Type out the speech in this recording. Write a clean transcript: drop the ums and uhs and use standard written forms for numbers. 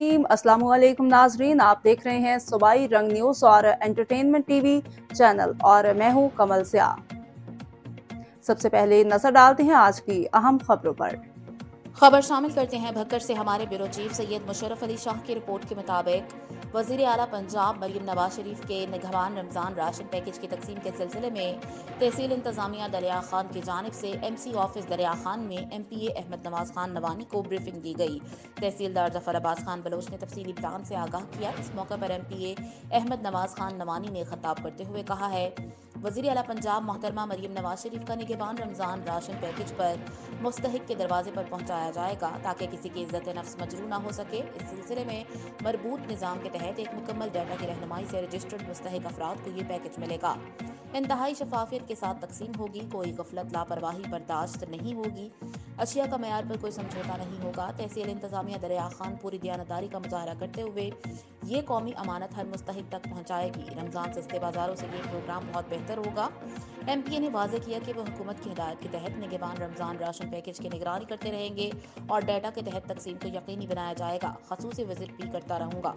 अस्सलाम वालेकुम नाजरीन, आप देख रहे हैं सूबाई रंग न्यूज़ और एंटरटेनमेंट टीवी चैनल और मैं हूं कमल सिया। सबसे पहले नजर डालते हैं आज की अहम खबरों पर। खबर शामिल करते हैं भक्कर से हमारे ब्यूरो चीफ सैयद मुशर्रफ अली शाह की रिपोर्ट के मुताबिक वजीर आला पंजाब मरियम नवाज शरीफ के निगहबान रमजान राशन पैकेज की तकसीम के सिलसिले में तहसील इंतजामिया दरिया खान की जानिब से MC ऑफिस दरिया खान में MPA अहमद नवाज खान नवानी को ब्रीफिंग दी गई। तहसीलदार जफर अब्बास खान बलोच ने तफसीली प्लान से आगाह किया। इस मौके पर MPA अहमद नवाज खान नवानी ने खिताब करते हुए कहा है, वज़ीर आला पंजाब मोहतरमा मरियम नवाज शरीफ का निगहबान रमज़ान राशन पैकेज पर मुस्तहिक के दरवाजे पर पहुंचाया जाएगा ताकि किसी की इज्जत नफ्स मजरू ना हो सके। इस सिलसिले में मरबूत निज़ाम के तहत एक मुकम्मल डाटा की रहनुमाई से रजिस्टर्ड मुस्तहिक अफराद को ये पैकेज मिलेगा। इंतहाई शफाफियत के साथ तकसीम होगी, कोई गफलत लापरवाही बर्दाश्त नहीं होगी, अशिया का मैयार पर कोई समझौता नहीं होगा। तहसील इंतजामिया दरिया खान पूरी दयानतदारी का मुजाहरा करते हुए ये कौमी अमानत हर मुस्तहिक तक पहुँचाएगी। रमज़ान सस्ते बाजारों से ये प्रोग्राम बहुत बेहतर होगा। MPA ने वाज़ेह किया कि वह हुकूमत की हिदायत के तहत निगहबान रमज़ान राशन पैकेज की निगरानी करते रहेंगे और डाटा के तहत तकसीम को यकीनी बनाया जाएगा। खसूसी विजिट भी करता रहूँगा।